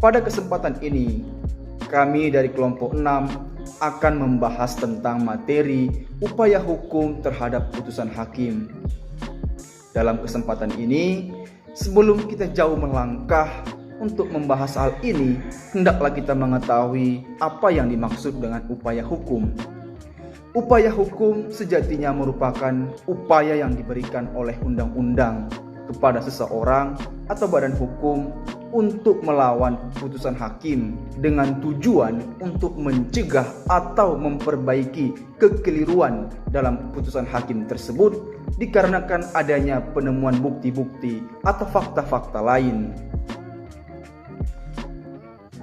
Pada kesempatan ini, kami dari kelompok 6 akan membahas tentang materi upaya hukum terhadap putusan hakim. Dalam kesempatan ini, sebelum kita jauh melangkah untuk membahas hal ini, hendaklah kita mengetahui apa yang dimaksud dengan upaya hukum. Upaya hukum sejatinya merupakan upaya yang diberikan oleh undang-undang kepada seseorang atau badan hukum untuk melawan putusan hakim dengan tujuan untuk mencegah atau memperbaiki kekeliruan dalam putusan hakim tersebut dikarenakan adanya penemuan bukti-bukti atau fakta-fakta lain.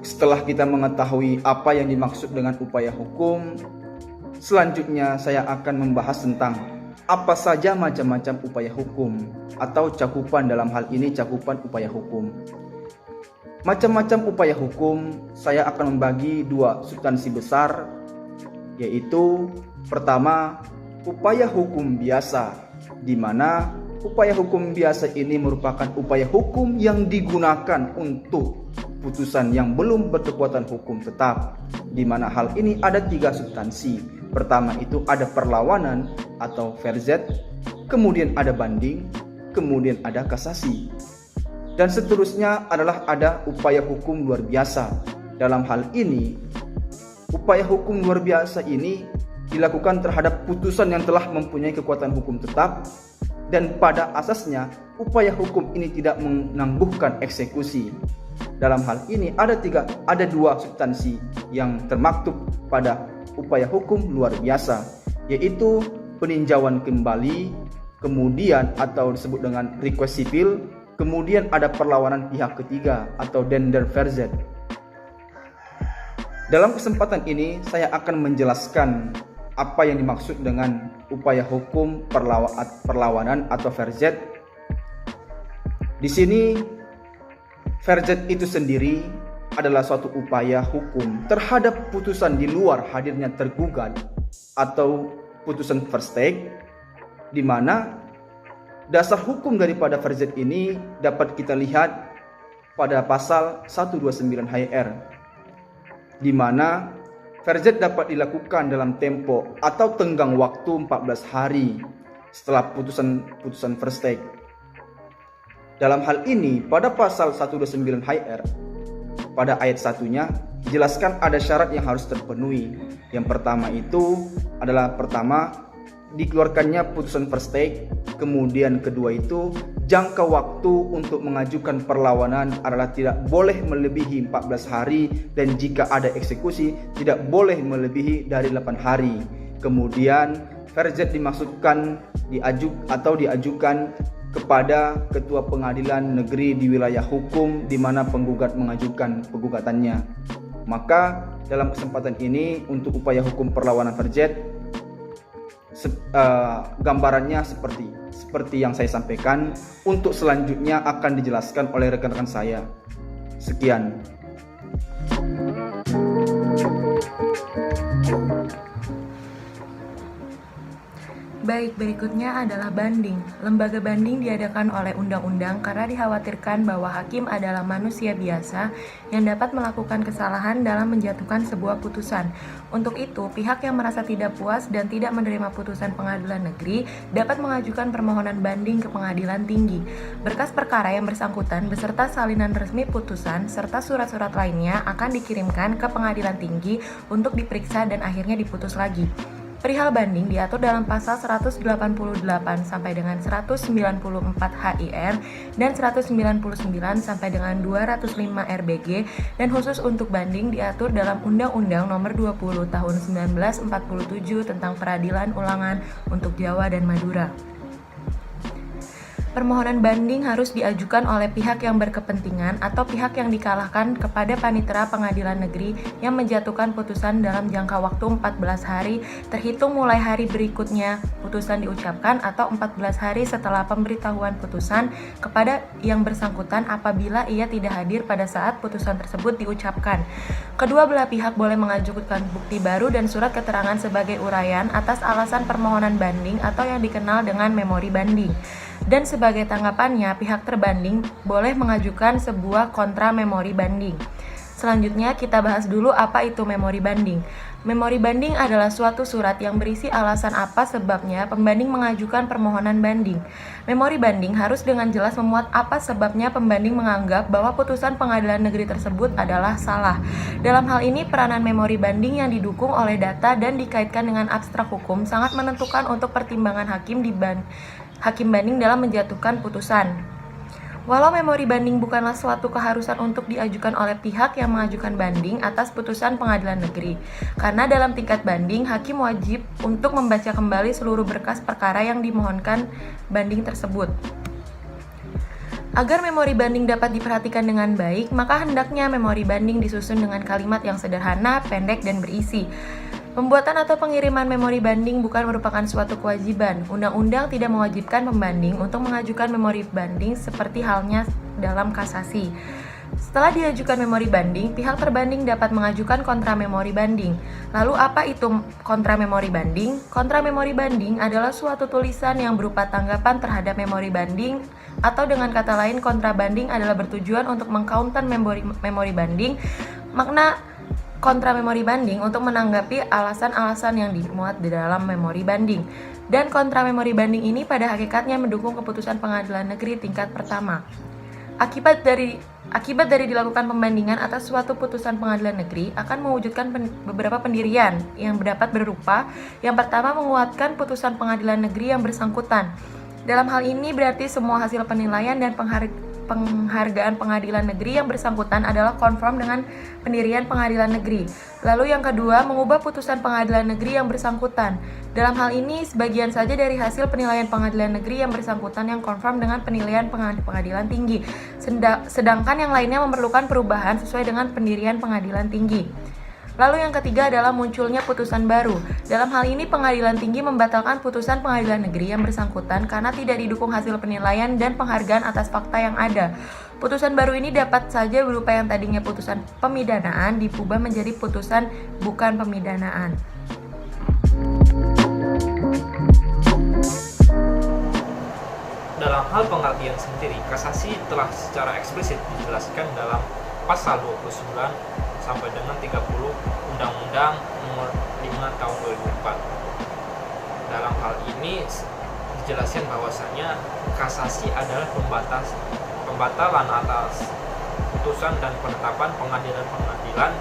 Setelah kita mengetahui apa yang dimaksud dengan upaya hukum, selanjutnya saya akan membahas tentang apa saja macam-macam upaya hukum atau cakupan dalam hal ini cakupan upaya hukum. Macam-macam upaya hukum saya akan membagi dua substansi besar, yaitu pertama, upaya hukum biasa, di mana upaya hukum biasa ini merupakan upaya hukum yang digunakan untuk putusan yang belum berkekuatan hukum tetap, di mana hal ini ada tiga substansi. Pertama itu ada perlawanan atau verzet, kemudian ada banding, kemudian ada kasasi. Dan seterusnya adalah ada upaya hukum luar biasa. Dalam hal ini, upaya hukum luar biasa ini dilakukan terhadap putusan yang telah mempunyai kekuatan hukum tetap, dan pada asasnya upaya hukum ini tidak menangguhkan eksekusi. Dalam hal ini ada dua substansi yang termaktub pada upaya hukum luar biasa, yaitu peninjauan kembali, kemudian atau disebut dengan request sipil, kemudian ada perlawanan pihak ketiga atau dender verzet. Dalam kesempatan ini saya akan menjelaskan apa yang dimaksud dengan upaya hukum perlawanan atau verzet. Di sini verzet itu sendiri adalah suatu upaya hukum terhadap putusan di luar hadirnya tergugat atau putusan first take, di mana dasar hukum daripada verzet ini dapat kita lihat pada pasal 129 HR, di mana verzet dapat dilakukan dalam tempo atau tenggang waktu 14 hari setelah putusan first take. Dalam hal ini pada pasal 129 HR pada ayat 1-nya dijelaskan ada syarat yang harus terpenuhi. Yang pertama itu adalah dikeluarkannya putusan first take, kemudian kedua itu jangka waktu untuk mengajukan perlawanan adalah tidak boleh melebihi 14 hari, dan jika ada eksekusi tidak boleh melebihi dari 8 hari. Kemudian verzet dimaksudkan diajukan kepada ketua pengadilan negeri di wilayah hukum di mana penggugat mengajukan penggugatannya. Maka dalam kesempatan ini untuk upaya hukum perlawanan verzet, gambarannya seperti yang saya sampaikan. Untuk selanjutnya akan dijelaskan oleh rekan-rekan saya. Sekian. Baik, berikutnya adalah banding. Lembaga banding diadakan oleh undang-undang karena dikhawatirkan bahwa hakim adalah manusia biasa yang dapat melakukan kesalahan dalam menjatuhkan sebuah putusan. Untuk itu, pihak yang merasa tidak puas dan tidak menerima putusan pengadilan negeri dapat mengajukan permohonan banding ke pengadilan tinggi. Berkas perkara yang bersangkutan beserta salinan resmi putusan serta surat-surat lainnya akan dikirimkan ke pengadilan tinggi untuk diperiksa dan akhirnya diputus lagi. Perihal banding diatur dalam pasal 188 sampai dengan 194 HIR dan 199 sampai dengan 205 RBG, dan khusus untuk banding diatur dalam Undang-Undang Nomor 20 Tahun 1947 tentang Peradilan Ulangan untuk Jawa dan Madura. Permohonan banding harus diajukan oleh pihak yang berkepentingan atau pihak yang dikalahkan kepada panitera pengadilan negeri yang menjatuhkan putusan dalam jangka waktu 14 hari terhitung mulai hari berikutnya putusan diucapkan atau 14 hari setelah pemberitahuan putusan kepada yang bersangkutan apabila ia tidak hadir pada saat putusan tersebut diucapkan. Kedua belah pihak boleh mengajukan bukti baru dan surat keterangan sebagai uraian atas alasan permohonan banding atau yang dikenal dengan memori banding. Dan sebagai tanggapannya, pihak terbanding boleh mengajukan sebuah kontra memori banding. Selanjutnya kita bahas dulu apa itu memori banding. Memori banding adalah suatu surat yang berisi alasan apa sebabnya pembanding mengajukan permohonan banding. Memori banding harus dengan jelas memuat apa sebabnya pembanding menganggap bahwa putusan pengadilan negeri tersebut adalah salah. Dalam hal ini, peranan memori banding yang didukung oleh data dan dikaitkan dengan abstrak hukum sangat menentukan untuk pertimbangan hakim banding dalam menjatuhkan putusan. Walau memori banding bukanlah suatu keharusan untuk diajukan oleh pihak yang mengajukan banding atas putusan pengadilan negeri, karena dalam tingkat banding, hakim wajib untuk membaca kembali seluruh berkas perkara yang dimohonkan banding tersebut. Agar memori banding dapat diperhatikan dengan baik, maka hendaknya memori banding disusun dengan kalimat yang sederhana, pendek, dan berisi. Pembuatan atau pengiriman memori banding bukan merupakan suatu kewajiban. Undang-undang tidak mewajibkan pembanding untuk mengajukan memori banding seperti halnya dalam kasasi. Setelah diajukan memori banding, pihak terbanding dapat mengajukan kontra memori banding. Lalu apa itu kontra memori banding? Kontra memori banding adalah suatu tulisan yang berupa tanggapan terhadap memori banding, atau dengan kata lain, kontra banding adalah bertujuan untuk mengcounter memori banding. Makna kontra memori banding untuk menanggapi alasan-alasan yang dimuat di dalam memori banding. Dan kontra memori banding ini pada hakikatnya mendukung keputusan pengadilan negeri tingkat pertama. Akibat dari dilakukan pembandingan atas suatu putusan pengadilan negeri akan mewujudkan beberapa pendirian yang dapat berupa: yang pertama, menguatkan putusan pengadilan negeri yang bersangkutan. Dalam hal ini berarti semua hasil penilaian dan penghargaan pengadilan negeri yang bersangkutan adalah konform dengan pendirian pengadilan negeri. Lalu yang kedua, mengubah putusan pengadilan negeri yang bersangkutan. Dalam hal ini, sebagian saja dari hasil penilaian pengadilan negeri yang bersangkutan yang konform dengan penilaian pengadilan tinggi, sedangkan yang lainnya memerlukan perubahan sesuai dengan pendirian pengadilan tinggi. Lalu yang ketiga adalah munculnya putusan baru. Dalam hal ini, pengadilan tinggi membatalkan putusan pengadilan negeri yang bersangkutan karena tidak didukung hasil penilaian dan penghargaan atas fakta yang ada. Putusan baru ini dapat saja berupa yang tadinya putusan pemidanaan diubah menjadi putusan bukan pemidanaan. Dalam hal pengertian sendiri, kasasi telah secara eksplisit dijelaskan dalam pasal 29 sampai dengan 30 Undang-Undang Nomor 5 Tahun 2004. Dalam hal ini dijelaskan bahwasanya kasasi adalah pembatalan atas putusan dan penetapan pengadilan-pengadilan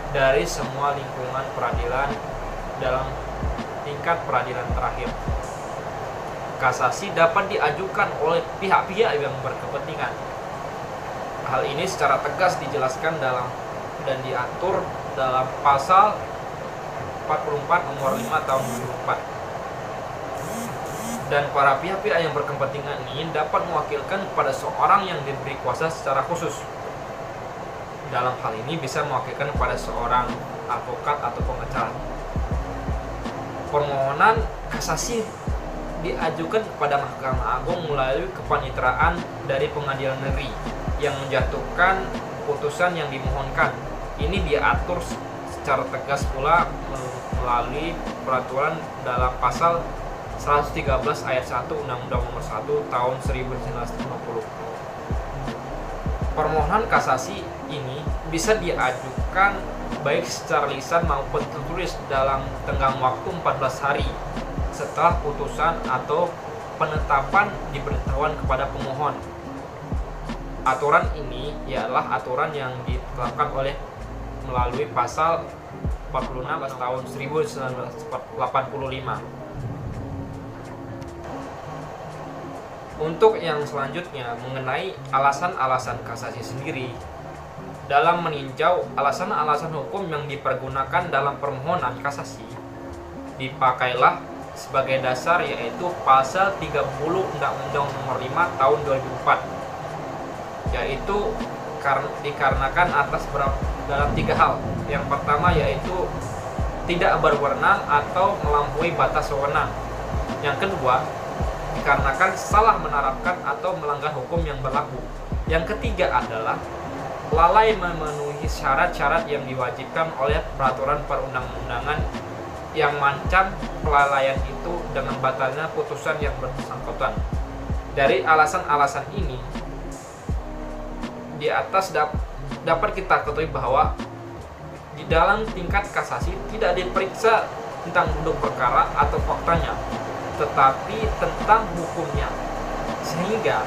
dari semua lingkungan peradilan dalam tingkat peradilan terakhir. Kasasi dapat diajukan oleh pihak-pihak yang berkepentingan. Hal ini secara tegas dijelaskan dalam dan diatur dalam pasal 44 nomor 5 tahun 2004. Dan para pihak-pihak yang berkepentingan ini dapat mewakilkan kepada seorang yang diberi kuasa secara khusus. Dalam hal ini bisa mewakilkan kepada seorang advokat atau pengacara. Permohonan kasasi diajukan kepada Mahkamah Agung melalui kepaniteraan dari pengadilan negeri yang menjatuhkan putusan yang dimohonkan. Ini diatur secara tegas pula melalui peraturan dalam pasal 113 ayat 1 Undang-Undang Nomor 1 Tahun 1950. Permohonan kasasi ini bisa diajukan baik secara lisan maupun tertulis dalam tenggang waktu 14 hari setelah putusan atau penetapan diberitahuan kepada pemohon. Aturan ini ialah aturan yang ditetapkan melalui pasal 46 tahun 1985. Untuk yang selanjutnya mengenai alasan-alasan kasasi sendiri, dalam meninjau alasan-alasan hukum yang dipergunakan dalam permohonan kasasi, dipakailah sebagai dasar yaitu pasal 30 Undang-Undang Nomor 5 Tahun 2004, yaitu dikarenakan atas dalam 3 hal. Yang pertama yaitu tidak berwenang atau melampaui batas wewenang. Yang kedua, dikarenakan salah menerapkan atau melanggar hukum yang berlaku. Yang ketiga adalah lalai memenuhi syarat-syarat yang diwajibkan oleh peraturan perundang-undangan yang mengancam kelalaian itu dengan batalnya putusan yang bersangkutan. Dari alasan-alasan ini di atas dapat kita ketahui bahwa di dalam tingkat kasasi tidak diperiksa tentang duduk perkara atau faktanya, tetapi tentang hukumnya, sehingga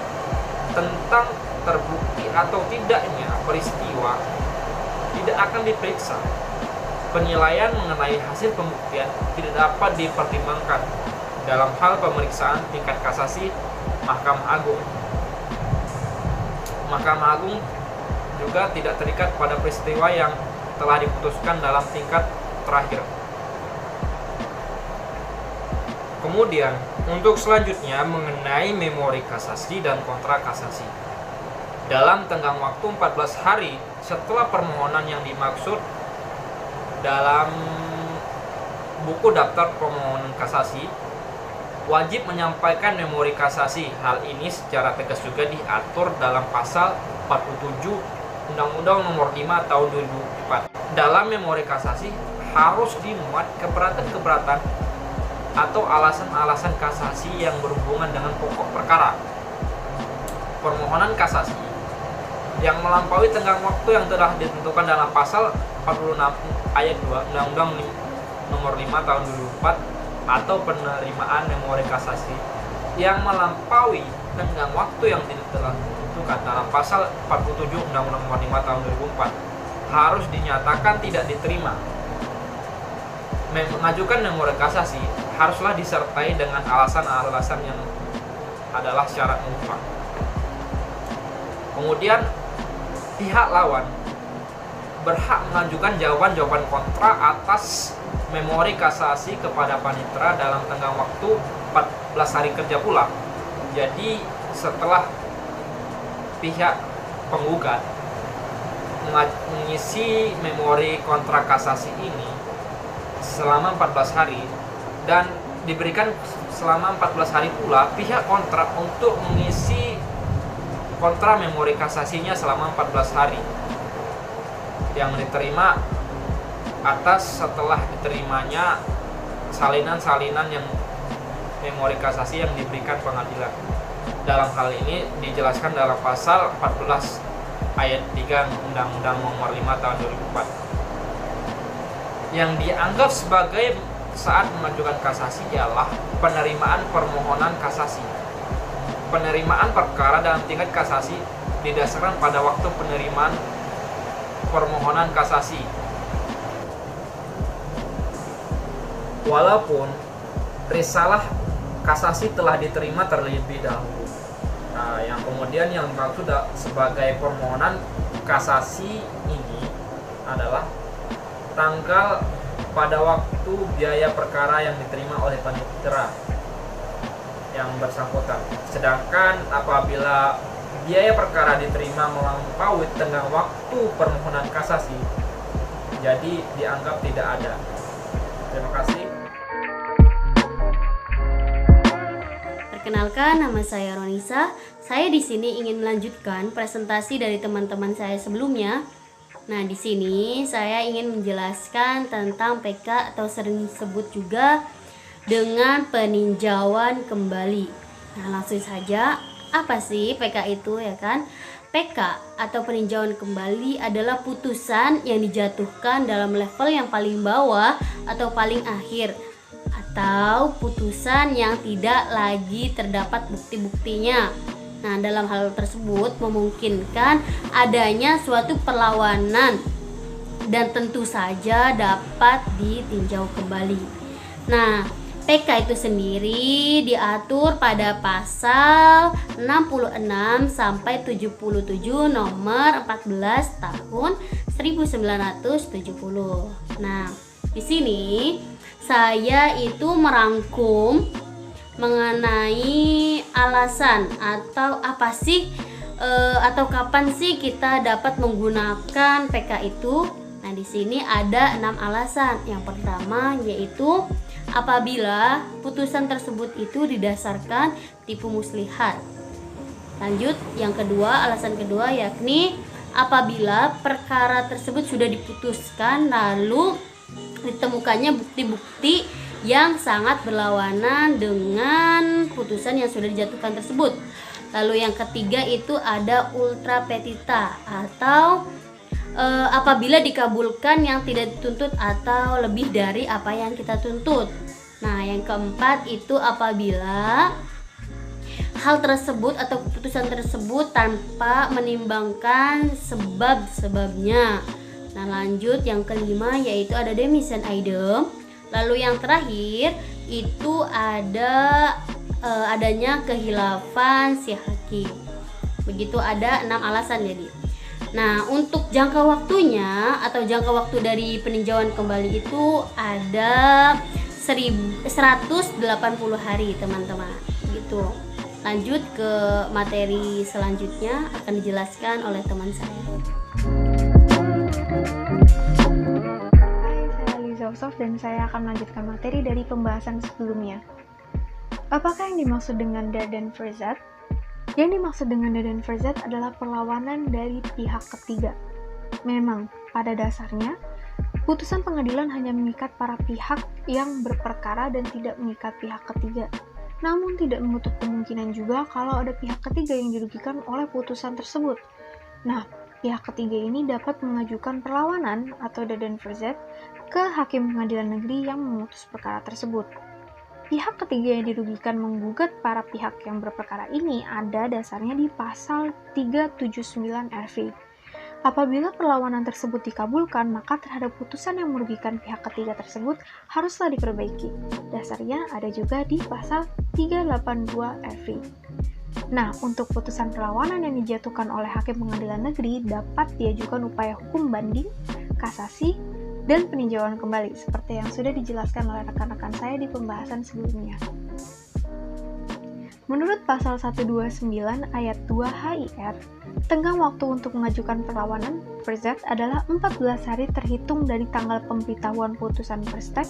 tentang terbukti atau tidaknya peristiwa tidak akan diperiksa. Penilaian mengenai hasil pembuktian tidak dapat dipertimbangkan dalam hal pemeriksaan tingkat kasasi Mahkamah Agung. Mahkamah Agung juga tidak terikat pada peristiwa yang telah diputuskan dalam tingkat terakhir. Kemudian, untuk selanjutnya mengenai memori kasasi dan kontra kasasi. Dalam tenggang waktu 14 hari setelah permohonan yang dimaksud dalam buku daftar permohonan kasasi, wajib menyampaikan memori kasasi. Hal ini secara tegas juga diatur dalam pasal 47 Undang-Undang Nomor 5 Tahun 2004. Dalam memori kasasi harus dimuat keberatan-keberatan atau alasan-alasan kasasi yang berhubungan dengan pokok perkara. Permohonan kasasi yang melampaui tenggang waktu yang telah ditentukan dalam pasal 46 ayat 2 Undang-Undang Nomor 5 Tahun 2004 atau penerimaan memori kasasi yang melampaui tenggang waktu yang telah ditentukan dalam pasal 47 Undang-Undang Nomor 5 Tahun 2004 harus dinyatakan tidak diterima. Mengajukan memori kasasi haruslah disertai dengan alasan-alasan yang adalah syarat mutlak. Kemudian pihak lawan berhak mengajukan jawaban-jawaban kontra atas memori kasasi kepada panitera dalam tenggang waktu 14 hari kerja pula. Jadi setelah pihak penggugat mengisi memori kontra kasasi ini selama 14 hari dan diberikan selama 14 hari pula pihak kontra untuk mengisi kontra memori kasasinya selama 14 hari yang diterima atas setelah diterimanya salinan-salinan yang memori kasasi yang diberikan pengadilan. Dalam hal ini dijelaskan dalam pasal 14 ayat 3 Undang-Undang Nomor 5 Tahun 2004. Yang dianggap sebagai saat mengajukan kasasi ialah penerimaan permohonan kasasi. Penerimaan perkara dalam tingkat kasasi didasarkan pada waktu penerimaan permohonan kasasi. Walaupun risalah kasasi telah diterima terlebih dahulu. Nah, yang kemudian yang dimaksud sebagai permohonan kasasi ini adalah tanggal pada waktu biaya perkara yang diterima oleh panitera yang bersangkutan. Sedangkan apabila biaya perkara diterima melampaui tenggang waktu permohonan kasasi, jadi dianggap tidak ada. Terima kasih. Perkenalkan, nama saya Ronisa. Saya di sini ingin melanjutkan presentasi dari teman-teman saya sebelumnya. Nah, di sini saya ingin menjelaskan tentang PK atau sering disebut juga dengan peninjauan kembali. Nah, langsung saja, apa sih PK itu, ya kan? PK atau peninjauan kembali adalah putusan yang dijatuhkan dalam level yang paling bawah atau paling akhir, atau putusan yang tidak lagi terdapat bukti-buktinya. Nah, dalam hal tersebut memungkinkan adanya suatu perlawanan dan tentu saja dapat ditinjau kembali. Nah, PK itu sendiri diatur pada pasal 66 sampai 77 nomor 14 tahun 1970. Nah, di sini saya itu merangkum mengenai alasan atau apa sih atau kapan sih kita dapat menggunakan PK itu. Nah, di sini ada 6 alasan. Yang pertama yaitu apabila putusan tersebut itu didasarkan tipu muslihat. Lanjut, yang kedua, alasan kedua yakni apabila perkara tersebut sudah diputuskan lalu ditemukannya bukti-bukti yang sangat berlawanan dengan putusan yang sudah dijatuhkan tersebut. Lalu yang ketiga itu ada ultra petita atau apabila dikabulkan yang tidak dituntut atau lebih dari apa yang kita tuntut. Nah, yang keempat itu apabila hal tersebut atau keputusan tersebut tanpa menimbangkan sebab-sebabnya. Nah, lanjut yang kelima yaitu ada demisen idem. Lalu yang terakhir itu ada adanya kehilafan si hakim. Begitu, ada 6 alasan jadi. Nah, untuk jangka waktunya atau jangka waktu dari peninjauan kembali itu ada 180 hari, teman-teman. Gitu. Lanjut ke materi selanjutnya akan dijelaskan oleh teman saya. Dan saya akan melanjutkan materi dari pembahasan sebelumnya. Apakah yang dimaksud dengan der den verzet? Yang dimaksud dengan der den verzet adalah perlawanan dari pihak ketiga. Memang, pada dasarnya, putusan pengadilan hanya mengikat para pihak yang berperkara dan tidak mengikat pihak ketiga. Namun tidak menutup kemungkinan juga kalau ada pihak ketiga yang dirugikan oleh putusan tersebut. Nah, pihak ketiga ini dapat mengajukan perlawanan atau der den verzet ke hakim pengadilan negeri yang memutus perkara tersebut. Pihak ketiga yang dirugikan menggugat para pihak yang berperkara ini ada dasarnya di pasal 379 RV. Apabila perlawanan tersebut dikabulkan, maka terhadap putusan yang merugikan pihak ketiga tersebut haruslah diperbaiki. Dasarnya ada juga di pasal 382 RV. Nah, untuk putusan perlawanan yang dijatuhkan oleh hakim pengadilan negeri dapat diajukan upaya hukum banding, kasasi, dan peninjauan kembali, seperti yang sudah dijelaskan oleh rekan-rekan saya di pembahasan sebelumnya. Menurut pasal 129 ayat 2 HIR, tenggang waktu untuk mengajukan perlawanan verzet adalah 14 hari terhitung dari tanggal pemberitahuan putusan verstek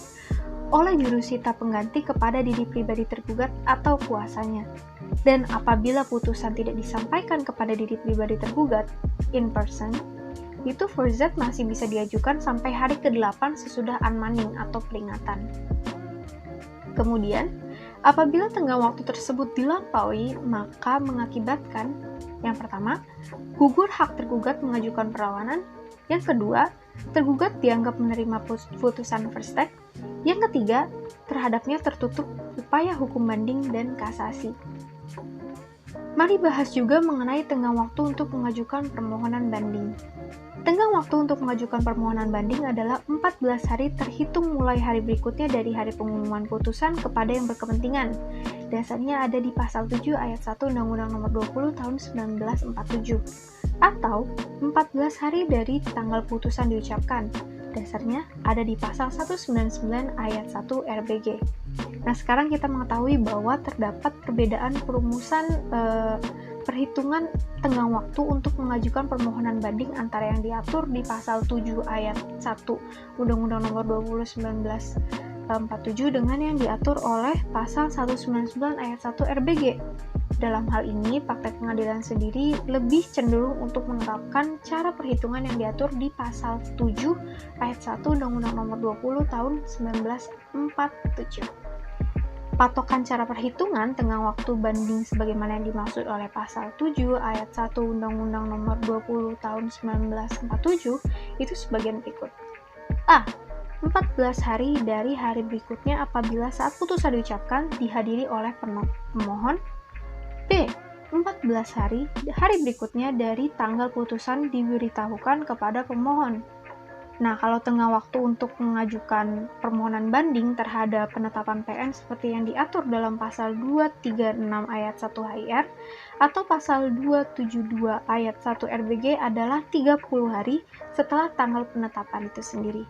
oleh jurusita pengganti kepada diri pribadi tergugat atau kuasanya. Dan apabila putusan tidak disampaikan kepada diri pribadi tergugat, in person, itu verzet masih bisa diajukan sampai hari ke-8 sesudah unmanning atau peringatan. Kemudian, apabila tenggang waktu tersebut dilampaui, maka mengakibatkan yang pertama, gugur hak tergugat mengajukan perlawanan. Yang kedua, tergugat dianggap menerima putusan verstek. Yang ketiga, terhadapnya tertutup upaya hukum banding dan kasasi. Mari bahas juga mengenai tenggang waktu untuk mengajukan permohonan banding. Tenggang waktu untuk mengajukan permohonan banding adalah 14 hari terhitung mulai hari berikutnya dari hari pengumuman putusan kepada yang berkepentingan. Dasarnya ada di pasal 7 ayat 1 Undang-Undang Nomor 20 Tahun 1947 atau 14 hari dari tanggal putusan diucapkan. Dasarnya ada di pasal 199 ayat 1 RBG. Nah, sekarang kita mengetahui bahwa terdapat perbedaan perumusan perhitungan tenggang waktu untuk mengajukan permohonan banding antara yang diatur di pasal 7 ayat 1 Undang-Undang Nomor 20 1947 dengan yang diatur oleh pasal 199 ayat 1 RBG. Dalam hal ini, praktek pengadilan sendiri lebih cenderung untuk menerapkan cara perhitungan yang diatur di pasal 7 ayat 1 Undang-Undang Nomor 20 Tahun 1947. Patokan cara perhitungan tenggang waktu banding sebagaimana yang dimaksud oleh pasal 7 ayat 1 Undang-Undang Nomor 20 Tahun 1947 itu sebagian berikut. A. 14 hari dari hari berikutnya apabila saat putusan diucapkan dihadiri oleh pemohon. B. 14 hari berikutnya dari tanggal putusan diberitahukan kepada pemohon. Nah, kalau tenggang waktu untuk mengajukan permohonan banding terhadap penetapan PN seperti yang diatur dalam pasal 236 ayat 1 HIR atau pasal 272 ayat 1 RBG adalah 30 hari setelah tanggal penetapan itu sendiri.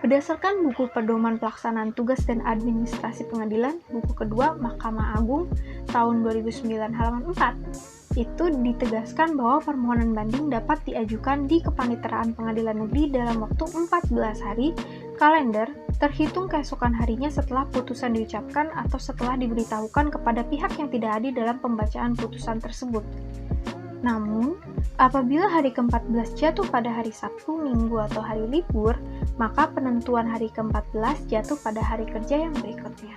Berdasarkan buku pedoman pelaksanaan tugas dan administrasi pengadilan, buku kedua Mahkamah Agung tahun 2009 halaman 4, itu ditegaskan bahwa permohonan banding dapat diajukan di Kepaniteraan Pengadilan Negeri dalam waktu 14 hari kalender terhitung keesokan harinya setelah putusan diucapkan atau setelah diberitahukan kepada pihak yang tidak hadir dalam pembacaan putusan tersebut. Namun, apabila hari ke-14 jatuh pada hari Sabtu, Minggu, atau hari libur, maka penentuan hari ke-14 jatuh pada hari kerja yang berikutnya.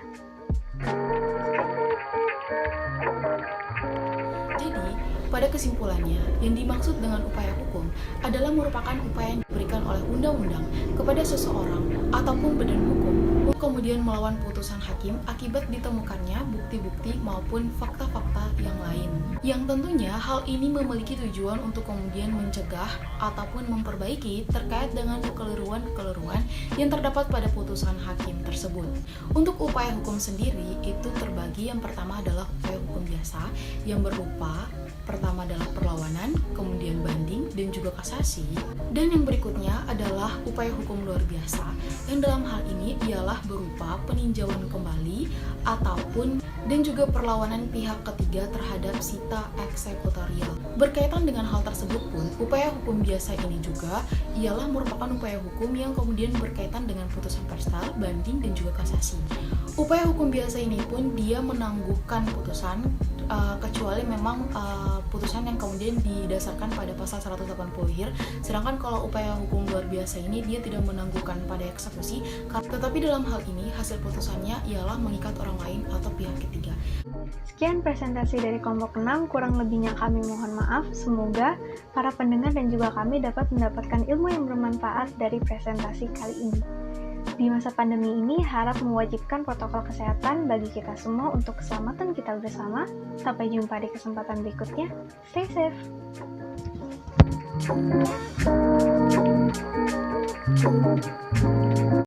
Jadi, pada kesimpulannya, yang dimaksud dengan upaya hukum adalah merupakan upaya yang diberikan oleh undang-undang kepada seseorang ataupun badan hukum untuk kemudian melawan putusan hakim akibat ditemukannya bukti-bukti maupun fakta-fakta yang lain. Yang tentunya hal ini memiliki tujuan untuk kemudian mencegah ataupun memperbaiki terkait dengan kekeliruan-kekeliruan yang terdapat pada putusan hakim tersebut. Untuk upaya hukum sendiri itu terbagi, yang pertama adalah upaya hukum biasa yang berupa pertama adalah perlawanan, kemudian banding, dan juga kasasi. Dan yang berikutnya adalah upaya hukum luar biasa, yang dalam hal ini ialah berupa peninjauan kembali ataupun dan juga perlawanan pihak ketiga terhadap sita eksekutorial. Berkaitan dengan hal tersebut pun, upaya hukum biasa ini juga ialah merupakan upaya hukum yang kemudian berkaitan dengan putusan perstal, banding, dan juga kasasi. Upaya hukum biasa ini pun dia menangguhkan putusan kecuali memang putusan yang kemudian didasarkan pada pasal 180 sedangkan kalau upaya hukum luar biasa ini dia tidak menangguhkan pada eksekusi, tetapi dalam hal ini hasil putusannya ialah mengikat orang lain atau pihak ketiga. Sekian presentasi dari kelompok 6, kurang lebihnya kami mohon maaf. Semoga para pendengar dan juga kami dapat mendapatkan ilmu yang bermanfaat dari presentasi kali ini. Di masa pandemi ini, harap mewajibkan protokol kesehatan bagi kita semua untuk keselamatan kita bersama. Sampai jumpa di kesempatan berikutnya. Stay safe!